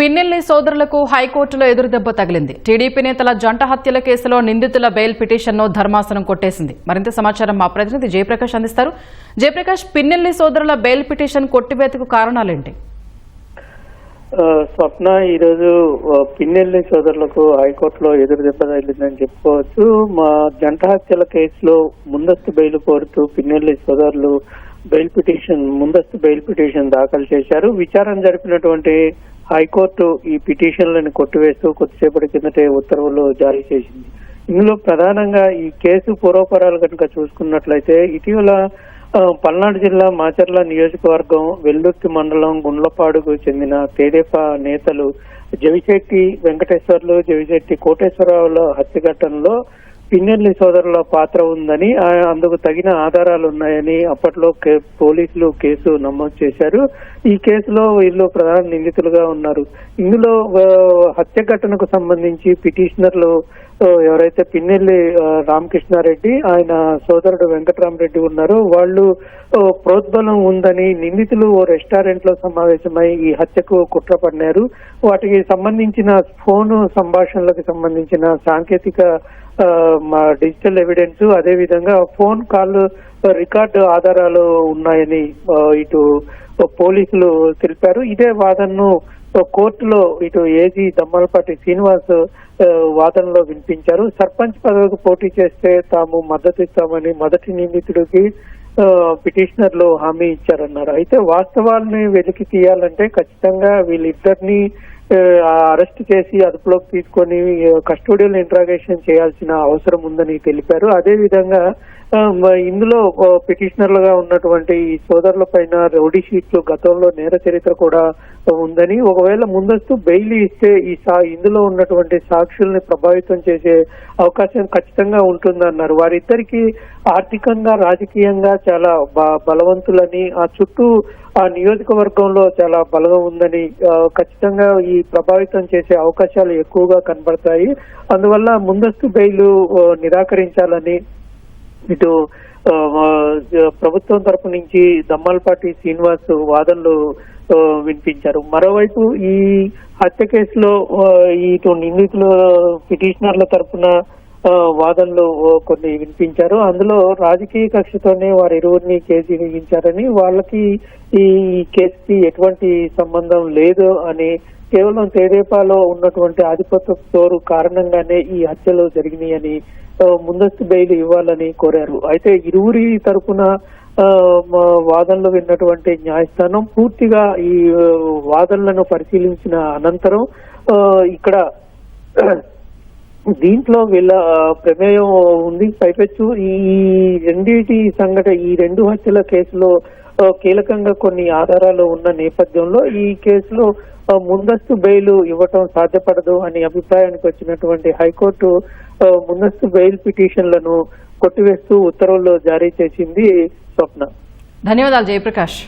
పిన్నెల్లి సోదరులకు హైకోర్టులో ఎదురుదెబ్బ తగిలింది. టీడీపీ నేతల జంట హత్యల కేసులో నిందితుల బెయిల్ పిటిషన్ను ధర్మాసనం కొట్టేసింది. మరింత సమాచారం మా ప్రతినిధి జయప్రకాష్ అందిస్తారు. జయప్రకాష్, పిన్నెల్లి సోదరుల బెయిల్ పిటిషన్ కొట్టివేతకు కారణాలేంటి? స్వప్న, ఈరోజు పిన్నెల్లి సోదరులకు హైకోర్టులో ఎదురుదెబ్బ తగిలిందని చెప్పుకోవచ్చు. మా జంట హత్యల కేసులో ముందస్తు బెయిల్ కోరుతూ పిన్నెల్లి సోదరులు ముందస్తు బెయిల్ పిటిషన్ దాఖలు చేశారు. విచారణ జరిపినటువంటి హైకోర్టు ఈ పిటిషన్లను కొట్టివేస్తూ కొద్దిసేపటి కిందటే ఉత్తర్వులు జారీ చేసింది. ఇందులో ప్రధానంగా ఈ కేసు పూర్వపరాలు కనుక చూసుకున్నట్లయితే ఇటీవల పల్నాడు జిల్లా మాచర్ల నియోజకవర్గం వెల్లుర్తి మండలం గుండ్లపాడుకు చెందిన తెదేపా నేతలు జవిశెట్టి వెంకటేశ్వర్లు, జవిశెట్టి కోటేశ్వరరావుల హత్య ఘటనలో పిన్నెల్లి సోదరుల పాత్ర ఉందని, అందుకు తగిన ఆధారాలు ఉన్నాయని అప్పట్లో పోలీసులు కేసు నమోదు చేశారు. ఈ కేసులో వీళ్ళు ప్రధాన నిందితులుగా ఉన్నారు. ఇందులో హత్య ఘటనకు సంబంధించి పిటిషనర్లు ఎవరైతే పిన్నెల్లి రామకృష్ణారెడ్డి, ఆయన సోదరుడు వెంకటరామరెడ్డి ఉన్నారో వాళ్ళు ప్రోద్బలం ఉందని నిందితులు ఓ రెస్టారెంట్ లో సమావేశమై ఈ హత్యకు కుట్ర పన్నారు. వాటికి సంబంధించిన ఫోన్ సంభాషణలకు సంబంధించిన సాంకేతిక డిజిటల్ ఎవిడెన్స్, అదే విధంగా ఫోన్ కాల్ రికార్డు ఆధారాలు ఉన్నాయని ఇటు పోలీసులు తెలిపారు. ఇదే వాదనను కోర్టులో ఇటు ఏజీ దమ్మలపాటి శ్రీనివాస్ వాదనలో వినిపించారు. సర్పంచ్ పదవికి పోటీ చేస్తే తాము మద్దతు ఇస్తామని మొదటి నిందితుడికి పిటిషనర్లు హామీ ఇచ్చారన్నారు. అయితే వాస్తవాల్ని వెలికి తీయాలంటే ఖచ్చితంగా వీళ్ళిద్దరిని అరెస్ట్ చేసి అదుపులోకి తీసుకొని కస్టోడియల్ ఇంట్రాగేషన్ చేయాల్సిన అవసరం ఉందని తెలిపారు. అదే విధంగా ఇందులో పిటిషనర్లుగా ఉన్నటువంటి ఈ సోదరుల పైన రౌడీ షీట్లు, గతంలో నేర చరిత్ర కూడా ఉందని, ఒకవేళ ముందస్తు బెయిల్ ఇస్తే ఇందులో ఉన్నటువంటి సాక్షుల్ని ప్రభావితం చేసే అవకాశం ఖచ్చితంగా ఉంటుందన్నారు. వారిద్దరికి ఆర్థికంగా, రాజకీయంగా చాలా బలవంతులని, ఆ చుట్టూ ఆ నియోజకవర్గంలో చాలా బలం ఉందని ఖచ్చితంగా ఈ ప్రభావితం చేసే అవకాశాలు ఎక్కువగా కనబడతాయి. అందువల్ల ముందస్తు బెయిల్ నిరాకరించాలని ఇటు ప్రభుత్వం తరపు నుంచి దమ్మలపాటి శ్రీనివాస్ వాదనలు వినిపించారు. మరోవైపు ఈ హత్య కేసులో ఇటు నిందితుల పిటిషనర్ల తరపున వాదనలు కొన్ని వినిపించారు. అందులో రాజకీయ కక్షతోనే వారి ఇరువురిని కేసు విధించారని, వాళ్ళకి ఈ కేసుకి ఎటువంటి సంబంధం లేదు అని, కేవలం తెదేపాలో ఉన్నటువంటి ఆధిపత్య పోరు కారణంగానే ఈ హత్యలు జరిగినాయని, ముందస్తు బెయిల్ ఇవ్వాలని కోరారు. అయితే ఇరువురి తరపున వాదనలు విన్నటువంటి న్యాయస్థానం పూర్తిగా ఈ వాదనలను పరిశీలించిన అనంతరం ఇక్కడ దీంట్లో వీళ్ళ ప్రమేయం ఉంది. పైపెచ్చు ఈ రెండు హత్యల కేసులో కీలకంగా కొన్ని ఆధారాలు ఉన్న నేపథ్యంలో ఈ కేసులో ముందస్తు బెయిల్ ఇవ్వటం సాధ్యపడదు అని అభిప్రాయానికి వచ్చినటువంటి హైకోర్టు ముందస్తు బెయిల్ పిటిషన్లను కొట్టివేస్తూ ఉత్తర్వులు జారీ చేసింది. స్వప్న, ధన్యవాదాలు జయప్రకాష్.